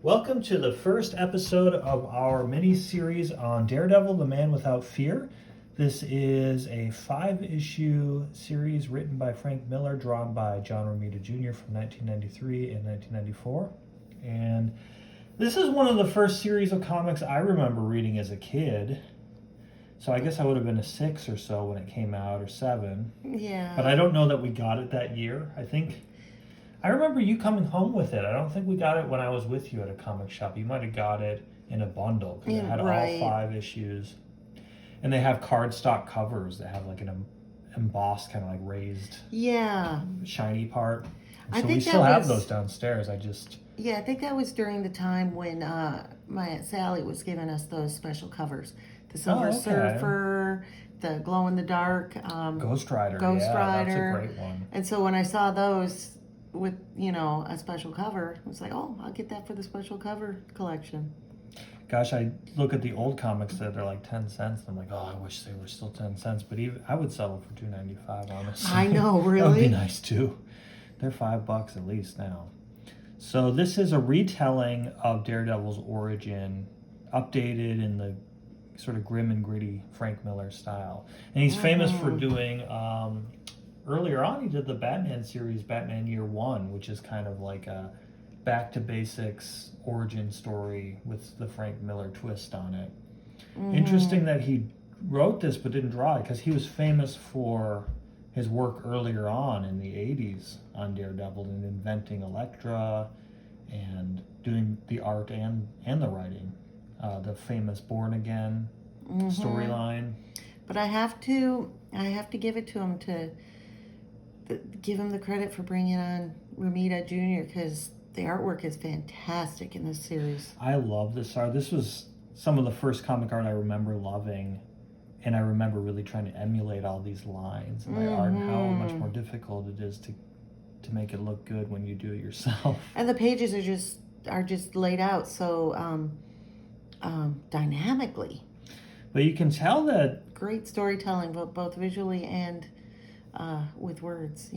Welcome to the first episode of our mini-series on Daredevil, the Man Without Fear. This is a 5-issue series written by Frank Miller, drawn by John Romita Jr. from 1993 and 1994. And this is one of the first series of comics I remember reading as a kid. So I guess I would have been a 6 or so when it came out, or 7. Yeah. But I don't know that we got it that year. I remember you coming home with it. I don't think we got it when I was with you at a comic shop. You might have got it in a bundle because it had all 5 issues. And they have cardstock covers that have like an embossed, kind of like raised, shiny part. And so we still have those downstairs. I think that was during the time when my Aunt Sally was giving us those special covers. The Silver Surfer, the Glow in the Dark. Ghost Rider. That's a great one. And so when I saw those with, a special cover, I was like, oh, I'll get that for the special cover collection. Gosh, I look at the old comics that are like 10 cents, and I'm like, oh, I wish they were still 10 cents. But even I would sell them for $2.95, honestly. I know, really. That would be nice too. They're $5 at least now. So this is a retelling of Daredevil's origin, updated in the sort of grim and gritty Frank Miller style. And he's famous for doing, earlier on he did the Batman series, Batman Year One, which is kind of like a back to basics origin story with the Frank Miller twist on it. Interesting that he wrote this but didn't draw it, because he was famous for his work earlier on in the 80s on Daredevil and inventing Elektra and doing the art and the writing. The famous Born Again storyline. But I have to give it to him, give him the credit for bringing on Romita Jr., because the artwork is fantastic in this series. I love this art. This was some of the first comic art I remember loving, and I remember really trying to emulate all these lines in my art, and how much more difficult it is to make it look good when you do it yourself. And the pages are just laid out so dynamically. But you can tell that great storytelling, both visually and with words,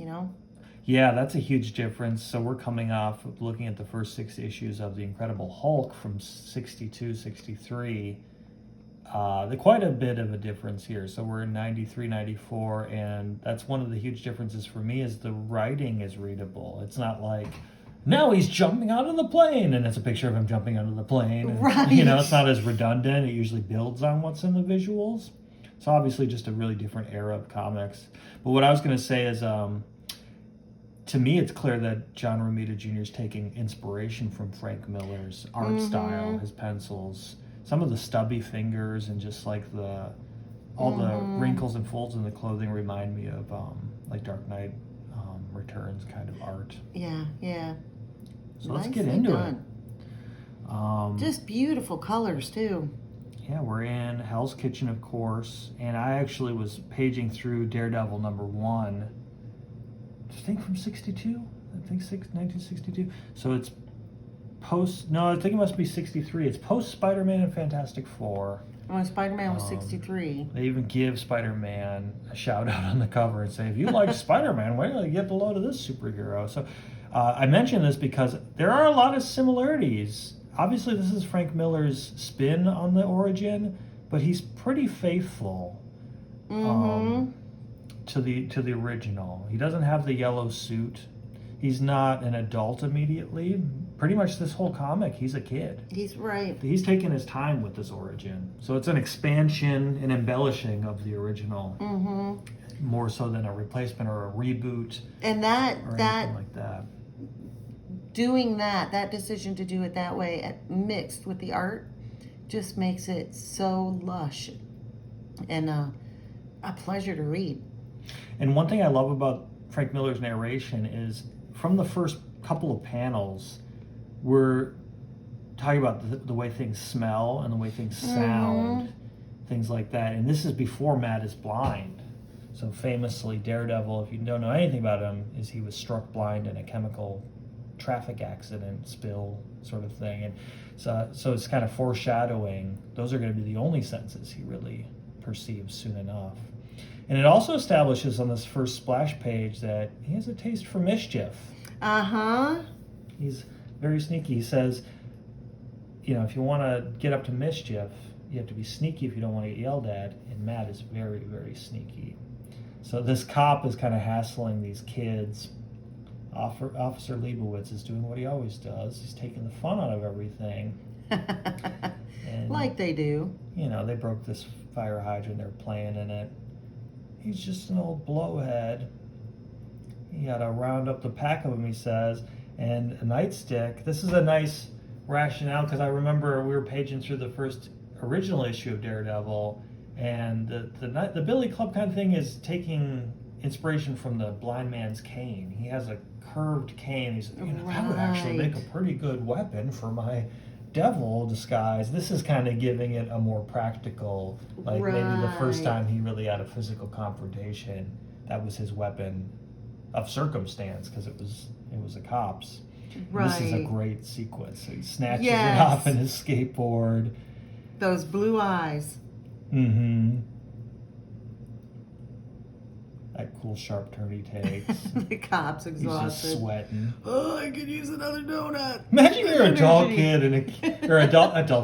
Yeah, that's a huge difference. So we're coming off of looking at the first 6 issues of The Incredible Hulk from 62, 63. Quite a bit of a difference here. So we're in 93, 94, and that's one of the huge differences for me, is the writing is readable. It's not like, now he's jumping out of the plane, and it's a picture of him jumping out of the plane. And, right. It's not as redundant. It usually builds on what's in the visuals. So obviously just a really different era of comics. But what I was going to say is, to me, it's clear that John Romita Jr. is taking inspiration from Frank Miller's art style, his pencils, some of the stubby fingers, and just like all the wrinkles and folds in the clothing remind me of like Dark Knight Returns kind of art. Yeah. So let's get into it. Just beautiful colors too. Yeah, we're in Hell's Kitchen, of course, and I actually was paging through Daredevil number 1. I think from 62. 1962. So it's I think it must be 63. It's post Spider-Man and Fantastic Four. Well, Spider-Man was 63. They even give Spider-Man a shout out on the cover and say, if you like Spider-Man, wait till you get below to this superhero. So I mention this because there are a lot of similarities. Obviously, this is Frank Miller's spin on the origin, but he's pretty faithful to the original. He doesn't have the yellow suit. He's not an adult immediately. Pretty much this whole comic, he's a kid. He's right. He's taking his time with this origin. So it's an expansion and embellishing of the original, more so than a replacement or a reboot. And anything like that. Doing that decision to do it that way, mixed with the art, just makes it so lush and a pleasure to read. And one thing I love about Frank Miller's narration is, from the first couple of panels, we're talking about the way things smell and the way things sound, things like that. And this is before Matt is blind. So famously, Daredevil, if you don't know anything about him, is he was struck blind in a chemical traffic accident spill sort of thing. And so it's kind of foreshadowing. Those are going to be the only senses he really perceives soon enough. And it also establishes on this first splash page that he has a taste for mischief. Uh-huh. He's very sneaky. He says, if you want to get up to mischief, you have to be sneaky if you don't want to get yelled at. And Matt is very, very sneaky. So this cop is kind of hassling these kids. Officer Leibowitz is doing what he always does. He's taking the fun out of everything. And, like they do. They broke this fire hydrant. They're playing in it. He's just an old blowhead. You got to round up the pack of them, he says. And a nightstick. This is a nice rationale because I remember we were paging through the first original issue of Daredevil, and the Billy Club kind of thing is taking inspiration from the blind man's cane. He has a curved cane. He's that would actually make a pretty good weapon for my devil disguise. This is kind of giving it a more practical, like maybe the first time he really had a physical confrontation, that was his weapon of circumstance because it was a cop's. Right. This is a great sequence. So he snatches it off in his skateboard. Those blue eyes. Mm-hmm. That cool sharp turn he takes. The cop's exhausted. He's just sweating. Oh, I could use another donut. Imagine you're an adult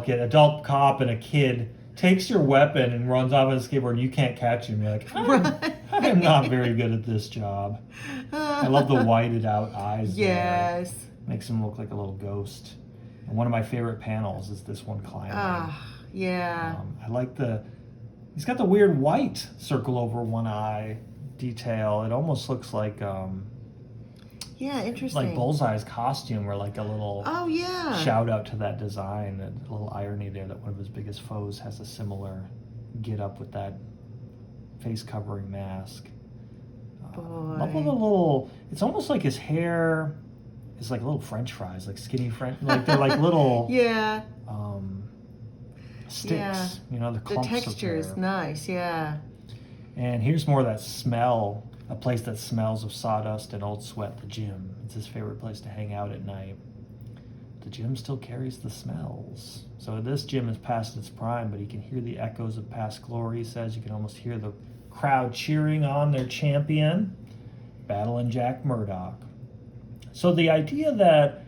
kid adult cop, and a kid takes your weapon and runs off on a skateboard, and you can't catch him. You're like, I'm not very good at this job. I love the whited out eyes. Yes. There. Makes him look like a little ghost. And one of my favorite panels is this one climbing. Yeah. I like he's got the weird white circle over one eye detail. It almost looks like interesting. like Bullseye's costume, or like a little shout out to that design. A little irony there that one of his biggest foes has a similar get up with that face covering mask. Love the little. It's almost like his hair is like little French fries, like skinny French, like they're like little sticks. The clumps texture is of nice. Yeah. And here's more of that smell. A place that smells of sawdust and old sweat. The gym. It's his favorite place to hang out at night. The gym still carries the smells. So this gym is past its prime, but he can hear the echoes of past glory. He says you can almost hear the crowd cheering on their champion, battling Jack Murdoch. So the idea that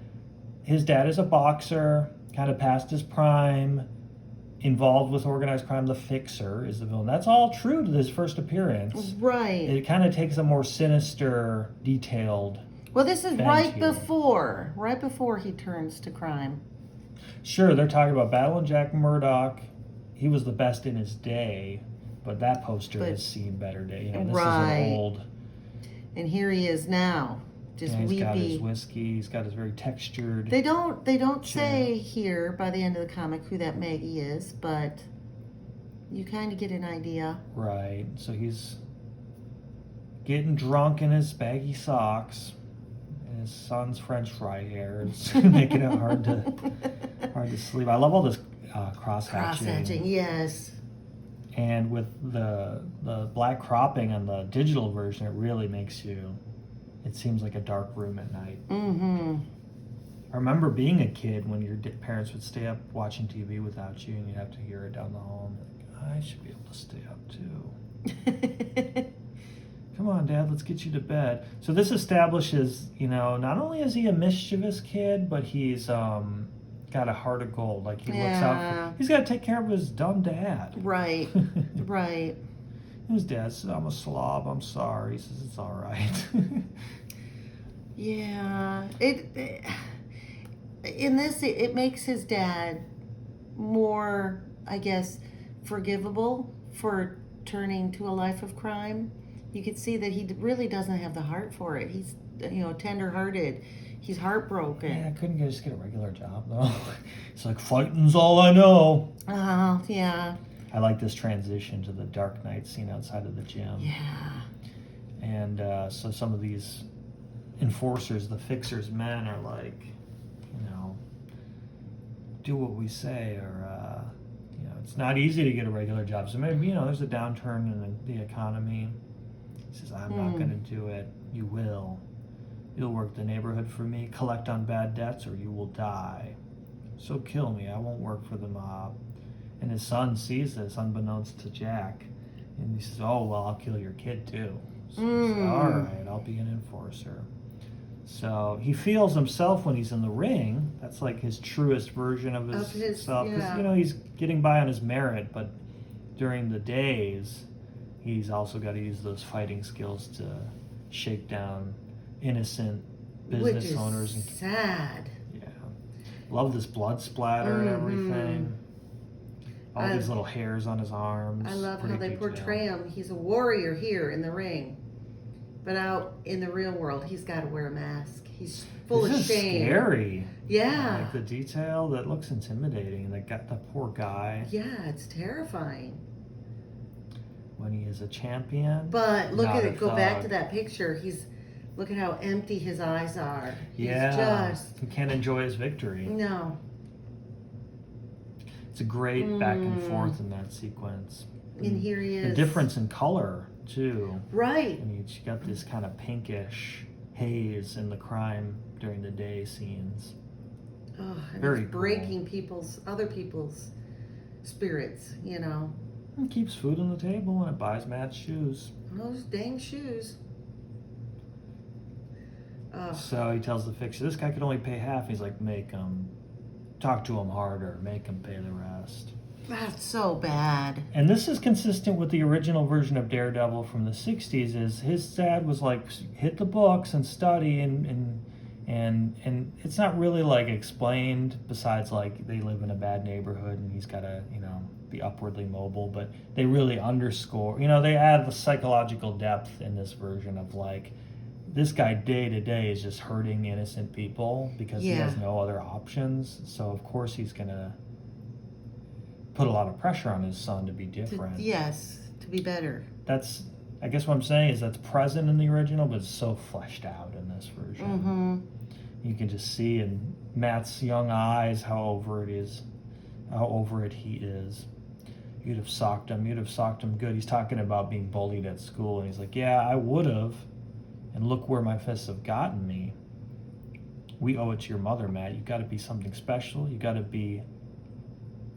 his dad is a boxer, kind of past his prime, involved with organized crime, the Fixer is the villain. That's all true to this first appearance. Right. It kind of takes a more sinister, detailed. Well, this is right before he turns to crime. Sure, they're talking about battling Jack Murdoch. He was the best in his day, but that poster has seen better days. This is an old. And here he is now. Just he's got his whiskey. He's got his very textured. They don't say here by the end of the comic who that Maggie is, but you kind of get an idea. Right. So he's getting drunk in his baggy socks, and his son's French fry hair is making it hard to sleep. I love all this cross-hatching. Cross-hatching, yes. And with the black cropping on the digital version, it really makes you. It seems like a dark room at night. Mm-hmm. I remember being a kid when your parents would stay up watching TV without you, and you'd have to hear it down the hall. And like, I should be able to stay up too. Come on, Dad, let's get you to bed. So this establishes, not only is he a mischievous kid, but he's got a heart of gold. Like he looks out. He's got to take care of his dumb dad. Right. Right. His dad says, I'm a slob, I'm sorry. He says, it's all right. Yeah. It makes his dad more, I guess, forgivable for turning to a life of crime. You could see that he really doesn't have the heart for it. He's, tender-hearted. He's heartbroken. Yeah, I couldn't just get a regular job, though. It's like, fighting's all I know. Yeah. I like this transition to the Dark Knight scene outside of the gym. Yeah. And so some of these enforcers, the Fixer's men, are like, do what we say, or, it's not easy to get a regular job. So maybe, there's a downturn in the economy. He says, I'm not going to do it. You will. You'll work the neighborhood for me, collect on bad debts, or you will die. So kill me. I won't work for the mob. And his son sees this, unbeknownst to Jack. And he says, oh, well, I'll kill your kid, too. So he says, all right, I'll be an enforcer. So he feels himself when he's in the ring. That's like his truest version of himself. Because, he's getting by on his merit, but during the days, he's also got to use those fighting skills to shake down innocent business owners. Which is sad. Yeah. Love this blood splatter and everything. All these little hairs on his arms. I love how they portray him. He's a warrior here in the ring. But out in the real world, he's got to wear a mask. He's full of shame. This is scary. Yeah. Like the detail, that looks intimidating. That got the poor guy. Yeah, it's terrifying. When he is a champion. But look at it. Go back to that picture. Look at how empty his eyes are. He can't enjoy his victory. No. It's a great back and forth in that sequence. And here he is. The difference in color, too. Right. You got this kind of pinkish haze in the crime during the day scenes. Oh, and Very it's breaking other people's spirits, It keeps food on the table and it buys Matt's shoes. Those dang shoes. So he tells the fixer, this guy could only pay half. He's like, talk to him harder, make him pay the rest. That's so bad. And this is consistent with the original version of Daredevil from the 60s, is his dad was like, hit the books and study, and it's not really like explained, besides like they live in a bad neighborhood and he's got to, be upwardly mobile, but they really underscore, they add the psychological depth in this version of like, this guy day to day is just hurting innocent people because he has no other options. So of course he's going to put a lot of pressure on his son to be different. To be better. That's, I guess what I'm saying is that's present in the original, but it's so fleshed out in this version. Mm-hmm. You can just see in Matt's young eyes how over it he is. You'd have socked him good. He's talking about being bullied at school, and he's like, yeah, I would have, and look where my fists have gotten me. We owe it to your mother, Matt. You got to be something special. You got to be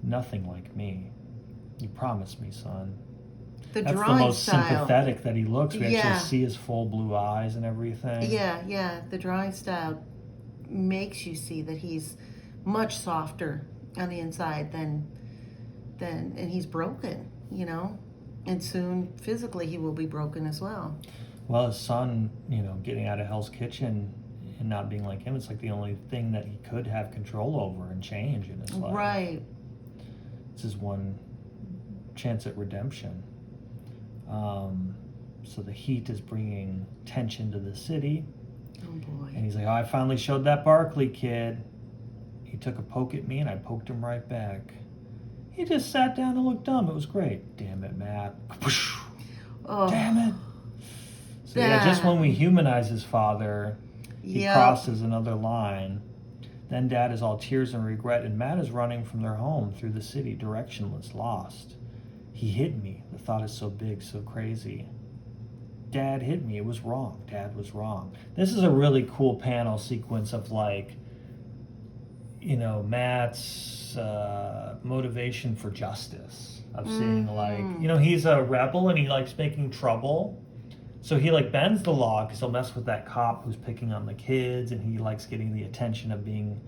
nothing like me. You promised me, son. That's the most sympathetic that he looks. We actually see his full blue eyes and everything. Yeah. The drawing style makes you see that he's much softer on the inside than and he's broken, and soon physically he will be broken as well. Well, his son, getting out of Hell's Kitchen and not being like him, it's like the only thing that he could have control over and change in his life. Right. This is one chance at redemption. So the heat is bringing tension to the city. Oh, boy. And he's like, I finally showed that Barkley kid. He took a poke at me and I poked him right back. He just sat down and looked dumb. It was great. Damn it, Matt. Oh. Damn it. So just when we humanize his father, he crosses another line. Then Dad is all tears and regret, and Matt is running from their home through the city, directionless, lost. He hit me. The thought is so big, so crazy. Dad hit me. It was wrong. Dad was wrong. This is a really cool panel sequence of like, Matt's motivation for justice. Of seeing like, he's a rebel and he likes making trouble. So he like bends the law because he'll mess with that cop who's picking on the kids, and he likes getting the attention of being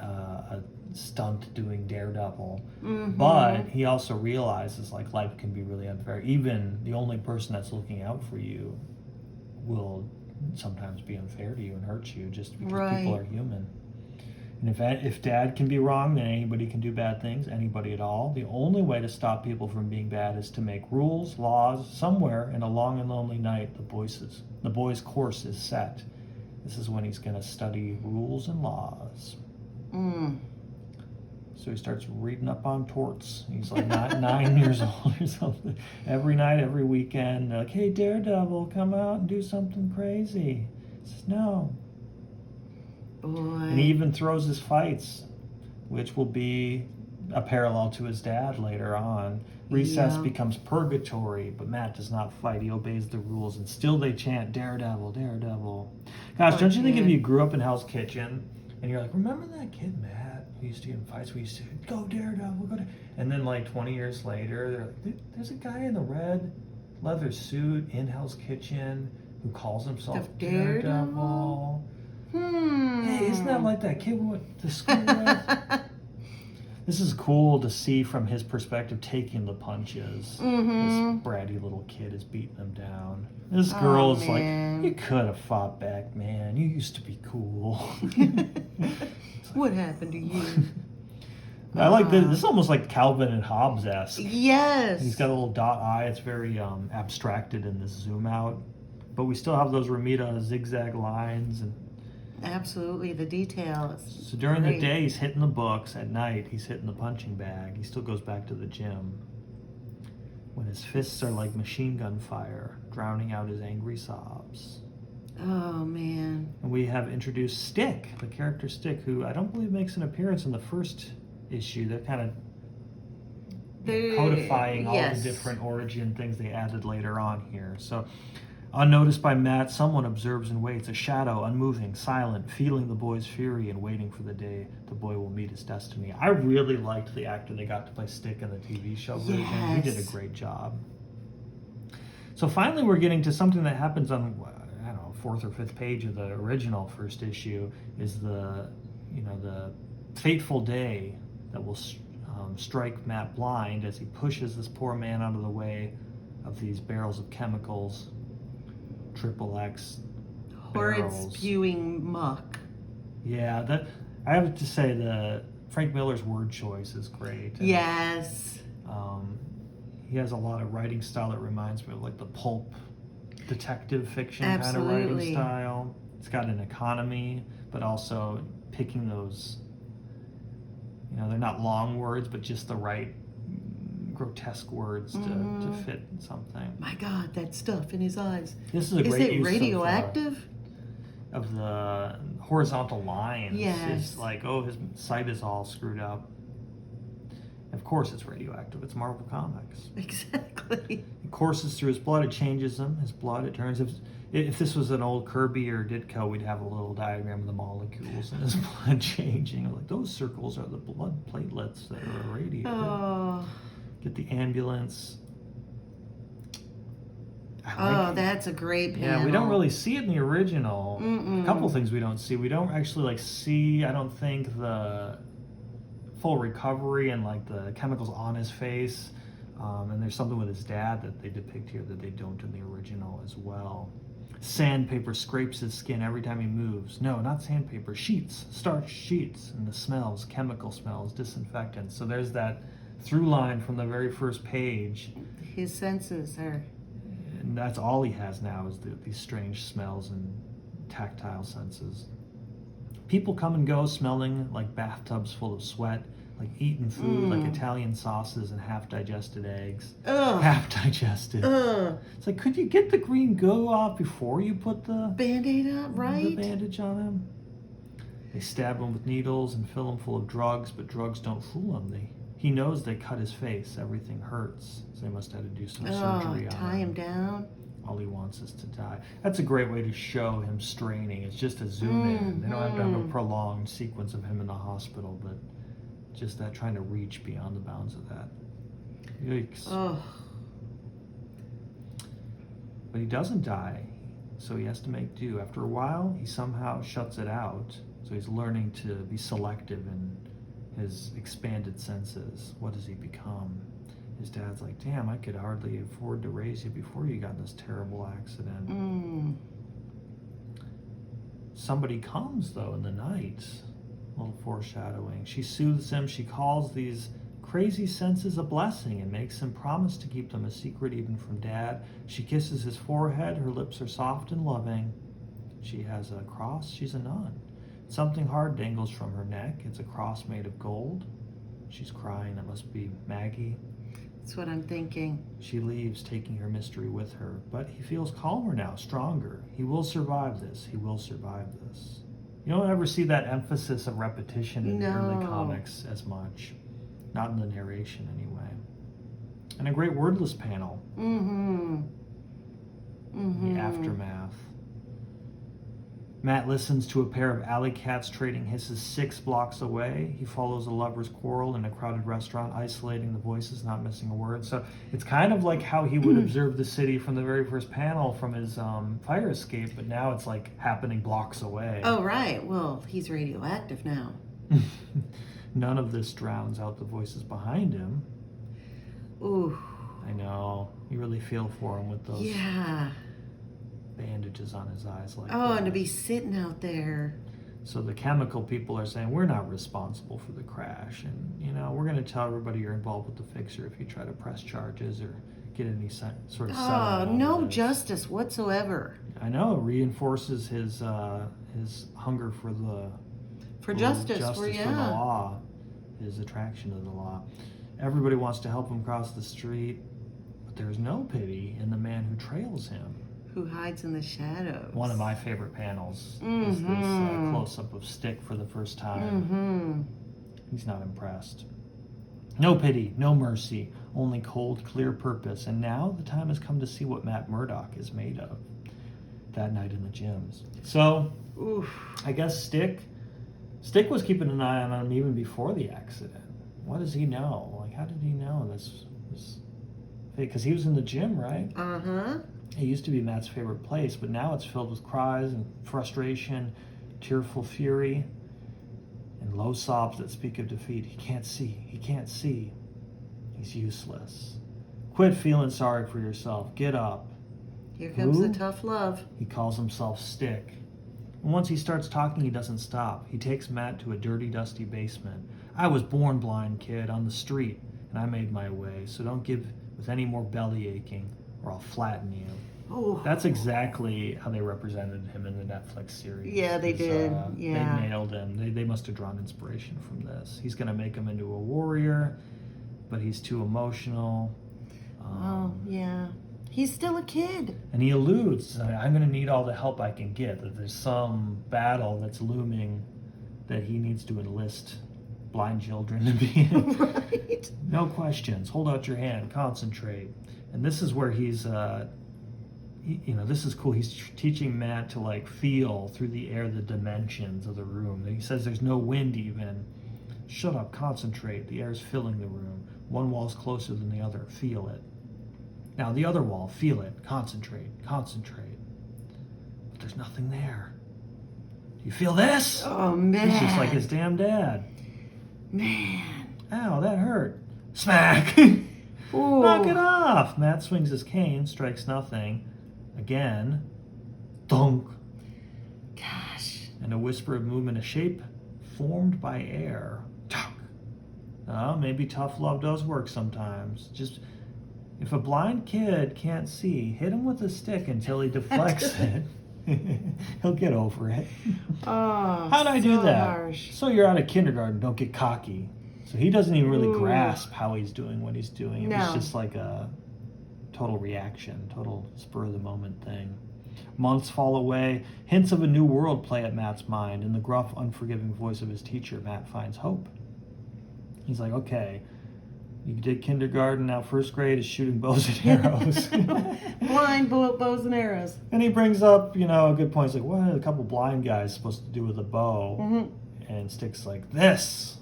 a stunt doing Daredevil. But he also realizes like life can be really unfair. Even the only person that's looking out for you will sometimes be unfair to you and hurt you just because people are human. And if Dad can be wrong, then anybody can do bad things, anybody at all. The only way to stop people from being bad is to make rules, laws. Somewhere in a long and lonely night, the boy's course is set. This is when he's going to study rules and laws. So he starts reading up on torts. He's like 9 years old or something. Every night, every weekend, they're like, hey, Daredevil, come out and do something crazy. He says, no. Boy. And he even throws his fights, which will be a parallel to his dad later on. Recess becomes purgatory, but Matt does not fight. He obeys the rules, and still they chant, Daredevil, Daredevil. Gosh, don't you think if you grew up in Hell's Kitchen, and you're like, remember that kid Matt who used to get in fights? We used to go Daredevil, go Daredevil. And then like 20 years later, they're like, there's a guy in the red leather suit in Hell's Kitchen who calls himself Daredevil. Hey, isn't that like that kid we went to school with? This is cool to see from his perspective, taking the punches. Mm-hmm. This bratty little kid is beating him down. This girl is like, man. you could have fought back, man. You used to be cool. What happened to you? I like this. This is almost like Calvin and Hobbes-esque. Yes. He's got a little dot eye. It's very abstracted in this zoom out. But we still have those Romita zigzag lines. And absolutely, the details. so during the day, he's hitting the books. At night, he's hitting the punching bag. He still goes back to the gym. When his fists are like machine gun fire, drowning out his angry sobs. Oh, man. And we have introduced Stick, the character Stick, who I don't believe makes an appearance in the first issue. They're kind of codifying all the different origin things they added later on here. So, unnoticed by Matt, someone observes and waits, a shadow, unmoving, silent, feeling the boy's fury and waiting for the day the boy will meet his destiny. I really liked the actor they got to play Stick in the TV show version. He did a great job. So finally we're getting to something that happens on, I don't know, 4th or 5th page of the original first issue, is the fateful day that will strike Matt blind as he pushes this poor man out of the way of these barrels of chemicals, XXX horrid barrels. spewing muck. Yeah, that I have to say the Frank Miller's word choice is great. And, yes. He has a lot of writing style that reminds me of like the pulp detective fiction absolutely. kind of writing style. It's got an economy, but also picking those, they're not long words, but just the right grotesque words to fit something. My God, that stuff in his eyes. This is a great use radioactive? Of the horizontal lines. Yes. It's like, oh, his sight is all screwed up. Of course it's radioactive. It's Marvel Comics. Exactly. It courses through his blood. It changes him. His blood, it turns. If this was an old Kirby or Ditko, we'd have a little diagram of the molecules in his blood changing. Like, those circles are the blood platelets that are irradiated. Oh. Get the ambulance. That's a great panel. Yeah, we don't really see it in the original. Mm-mm. A couple things we don't see. We don't actually see, I don't think, the full recovery and like the chemicals on his face. And there's something with his dad that they depict here that they don't in the original as well. Sandpaper scrapes his skin every time he moves. No, not sandpaper, sheets, starch sheets, and the smells, chemical smells, disinfectants. So there's that through line from the very first page. His senses are... And that's all he has now is these strange smells and tactile senses. People come and go smelling like bathtubs full of sweat, like eaten food, like Italian sauces and half-digested eggs. Ugh. Half-digested. Ugh. It's like, could you get the green goo off before you put the Band-Aid up, right? the bandage on him? They stab him with needles and fill him full of drugs, but drugs don't fool him. He knows they cut his face. Everything hurts. So they must have to do some surgery on tie him down. All he wants is to die. That's a great way to show him straining. It's just a zoom in. They don't have to have a prolonged sequence of him in the hospital, but just that trying to reach beyond the bounds of that. Yikes. Oh. But he doesn't die, so he has to make do. After a while, he somehow shuts it out. So he's learning to be selective in his expanded senses. What does he become? His dad's like, damn, I could hardly afford to raise you before you got in this terrible accident. Somebody comes, though, in the night. A little foreshadowing. She soothes him. She calls these crazy senses a blessing and makes him promise to keep them a secret even from Dad. She kisses his forehead. Her lips are soft and loving. She has a cross. She's a nun. Something hard dangles from her neck. It's a cross made of gold. She's crying. That must be Maggie. That's what I'm thinking. She leaves, taking her mystery with her. But he feels calmer now, stronger. He will survive this. He will survive this. You don't ever see that emphasis of repetition in the early comics as much. Not in the narration, anyway. And a great wordless panel. The aftermath. Matt listens to a pair of alley cats trading hisses 6 blocks away. He follows a lover's quarrel in a crowded restaurant, isolating the voices, not missing a word. So it's kind of like how he would observe the city from the very first panel from his fire escape, but now it's like happening blocks away. Oh, right. Well, he's radioactive now. None of this drowns out the voices behind him. Ooh. I know. You really feel for him with those bandages on his eyes like Oh, that. and to be sitting out there. So the chemical people are saying, we're not responsible for the crash. And, we're going to tell everybody you're involved with the fixer if you try to press charges or get any sort of settlement. Oh, no this. justice whatsoever. I know. It reinforces his hunger for justice, for the law, his attraction to the law. Everybody wants to help him cross the street, but there's no pity in the man who trails him. Who hides in the shadows. One of my favorite panels is this close-up of Stick for the first time. He's not impressed. No pity, no mercy, only cold, clear purpose. And now the time has come to see what Matt Murdock is made of. That night in the gyms. So, I guess Stick was keeping an eye on him even before the accident. What does he know? Like, how did he know this? Because he was in the gym, right? It used to be Matt's favorite place, but now it's filled with cries and frustration, tearful fury, and low sobs that speak of defeat. He can't see. He can't see. He's useless. Quit feeling sorry for yourself. Get up. Here comes the tough love. He calls himself Stick. And once he starts talking, he doesn't stop. He takes Matt to a dirty, dusty basement. I was born blind, kid, on the street, and I made my way, so don't give with any more belly aching, or I'll flatten you. Oh. That's exactly how they represented him in the Netflix series. Yeah, they did. They nailed him. They must have drawn inspiration from this. He's going to make him into a warrior, but he's too emotional. He's still a kid. And he alludes, I'm going to need all the help I can get, that there's some battle that's looming that he needs to enlist blind children to be in. Right. No questions. Hold out your hand. Concentrate. And this is where he's, this is cool. He's teaching Matt to feel through the air the dimensions of the room. He says there's no wind even. Shut up. Concentrate. The air's filling the room. One wall's closer than the other. Feel it. Now the other wall. Feel it. Concentrate. Concentrate. But there's nothing there. Do you feel this? Oh, man. He's just like his damn dad. Man. Ow, that hurt. Smack! Ooh. Knock it off! Matt swings his cane, strikes nothing. Again. Thunk. Gosh. And a whisper of movement, a shape formed by air. Tuck. Maybe tough love does work sometimes. Just, if a blind kid can't see, hit him with a stick until he deflects it. He'll get over it. Oh, How'd I do that? Harsh. So you're out of kindergarten, don't get cocky. So he doesn't even really grasp how he's doing what he's doing. It was just like a total reaction, total spur of the moment thing. Months fall away. Hints of a new world play at Matt's mind. In the gruff, unforgiving voice of his teacher, Matt finds hope. He's like, okay, you did kindergarten, now first grade is shooting bows and arrows. Blind bows and arrows. And he brings up, a good point. He's like, what are a couple blind guys supposed to do with a bow? And Stick's like, this.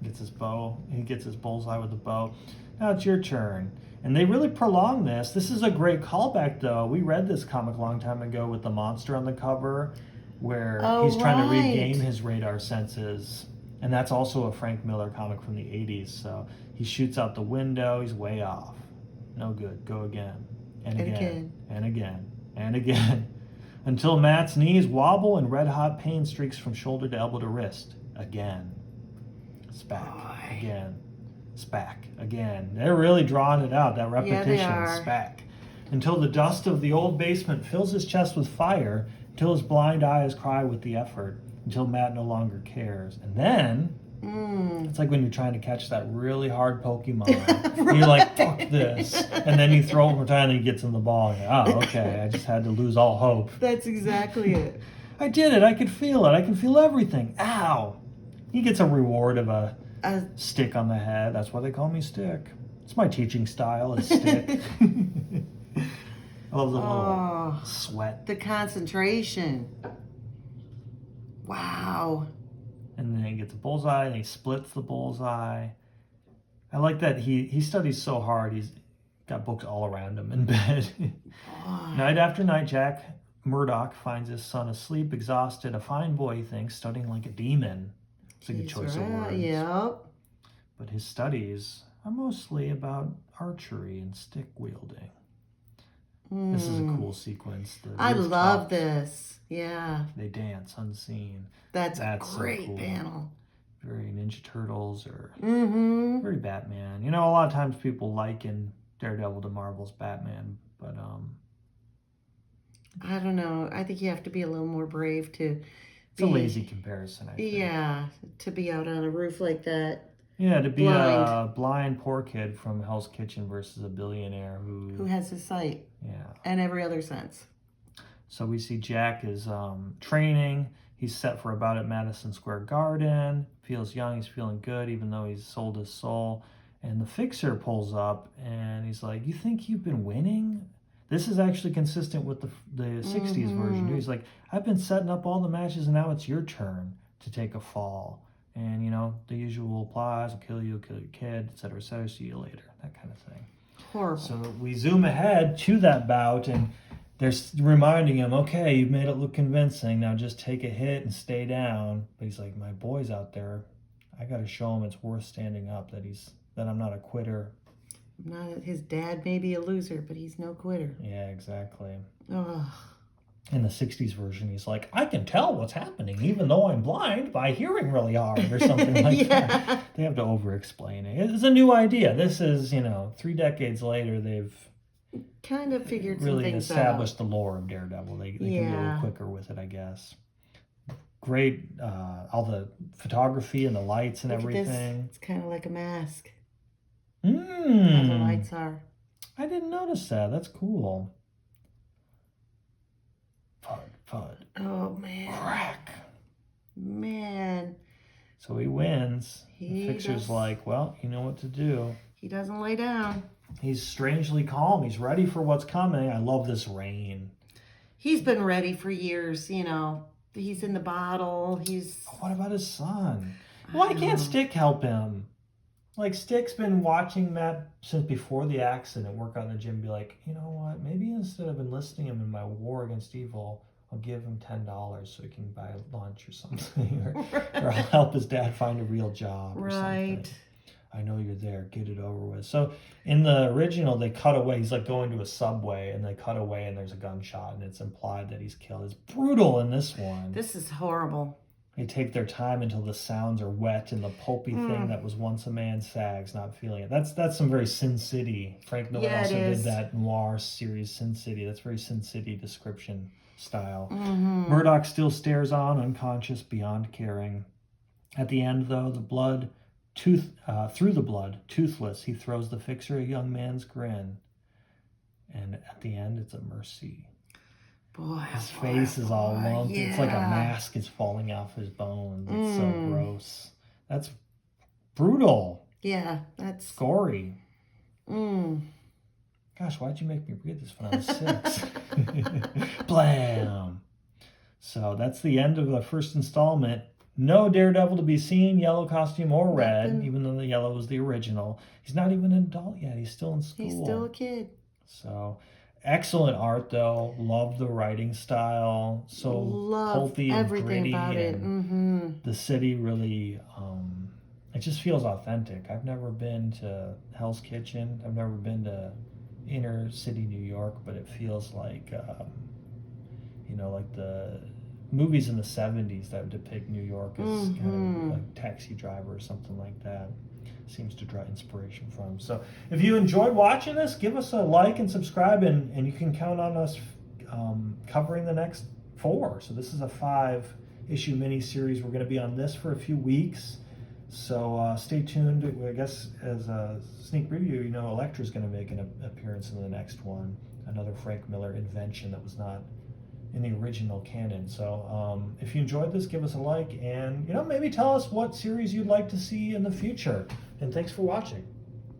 Gets his bow. He gets his bullseye with the bow. Now it's your turn. And they really prolong this. This is a great callback, though. We read this comic a long time ago with the monster on the cover, where he's trying to regain his radar senses. And that's also a Frank Miller comic from the 80s. So he shoots out the window. He's way off. No good. Go again. And again. And again. And again. Until Matt's knees wobble and red-hot pain streaks from shoulder to elbow to wrist. Again. Spack. Again. Spack. Again. They're really drawing it out. That repetition. Yeah, they are. Spack. Until the dust of the old basement fills his chest with fire. Until his blind eyes cry with the effort. Until Matt no longer cares. And then, it's like when you're trying to catch that really hard Pokemon. And you're like, fuck this. And then you throw him a time and he gets in the ball. And okay, I just had to lose all hope. That's exactly it. I did it. I could feel it. I can feel everything. Ow. He gets a reward of a stick on the head. That's why they call me Stick. It's my teaching style, is Stick. I love the little sweat. The concentration. Wow. And then he gets a bullseye, and he splits the bullseye. I like that he studies so hard. He's got books all around him in bed. Boy. Night after night, Jack Murdoch finds his son asleep, exhausted, a fine boy, he thinks, studying like a demon. It's a good choice of words. Yep. But his studies are mostly about archery and stick wielding. This is a cool sequence. I love this. Yeah. They dance unseen. That's a great so cool. panel. Very Ninja Turtles or very Batman. You know, a lot of times people liken Daredevil to Marvel's Batman, but I don't know. I think you have to be a little more brave to. It's a lazy comparison, I think. Yeah, to be out on a roof like that. Yeah, to be a blind poor kid from Hell's Kitchen versus a billionaire who has his sight. Yeah. And every other sense. So we see Jack is training. He's set for a bout at Madison Square Garden. Feels young. He's feeling good, even though he's sold his soul. And the fixer pulls up, and he's like, "You think you've been winning?" This is actually consistent with the 60s version. He's like, "I've been setting up all the matches, and now it's your turn to take a fall. And, you know, the usual applies. I'll kill you, kill your kid, etc., etc. See you later." That kind of thing. Horrible. So we zoom ahead to that bout, and they're reminding him, "Okay, you've made it look convincing. Now just take a hit and stay down." But he's like, "My boy's out there. I got to show him it's worth standing up, that I'm not a quitter." His dad may be a loser, but he's no quitter. Yeah, exactly. Ugh. In the 60s version, he's like, "I can tell what's happening, even though I'm blind, by hearing really hard," or something like that. They have to over-explain it. It's a new idea. This is, 3 decades later, they've kind of figured really some things established the lore of Daredevil. They can be a little quicker with it, I guess. Great, all the photography and the lights and everything. It's kind of like a mask. How the lights are. I didn't notice that. That's cool. Fud. Oh, man. Crack. Man. So he wins. The fixer's like, "Well, you know what to do." He doesn't lay down. He's strangely calm. He's ready for what's coming. I love this rain. He's been ready for years, He's in the bottle. What about his son? Why can't Stick help him? Like, Stick's been watching Matt since before the accident, work out in the gym, and be like, "You know what? Maybe instead of enlisting him in my war against evil, I'll give him $10 so he can buy lunch or something, or I'll help his dad find a real job or something. I know you're there. Get it over with." So in the original, they cut away. He's like going to a subway, and they cut away, and there's a gunshot, and it's implied that he's killed. It's brutal in this one. This is horrible. They take their time until the sounds are wet, and the pulpy thing that was once a man sags, not feeling it. That's some very Sin City. Frank Miller also did that noir series, Sin City. That's very Sin City description style. Murdoch still stares on, unconscious, beyond caring. At the end, though, through the blood, toothless, he throws the fixer a young man's grin. And at the end, it's a mercy. Boy, his face is all lumped. Yeah. It's like a mask is falling off his bones. It's so gross. That's brutal. Yeah, that's gory. Gosh, why'd you make me read this when I was 6? Blam. So that's the end of the first installment. No Daredevil to be seen, yellow costume or red, even though the yellow was the original. He's not even an adult yet. He's still in school. He's still a kid. So excellent art, though. Love the writing style. So pulpy and gritty. About it. The city really, it just feels authentic. I've never been to Hell's Kitchen. I've never been to inner city New York, but it feels like, like the movies in the 70s that depict New York as kind of like Taxi Driver or something like that. Seems to draw inspiration from. So if you enjoyed watching this, give us a like and subscribe, and you can count on us covering the next 4. So this is a 5-issue mini-series. We're going to be on this for a few weeks. So stay tuned. I guess as a sneak preview, Elektra's going to make an appearance in the next one. Another Frank Miller invention that was not in the original canon. So if you enjoyed this, give us a like, and maybe tell us what series you'd like to see in the future. And thanks for watching.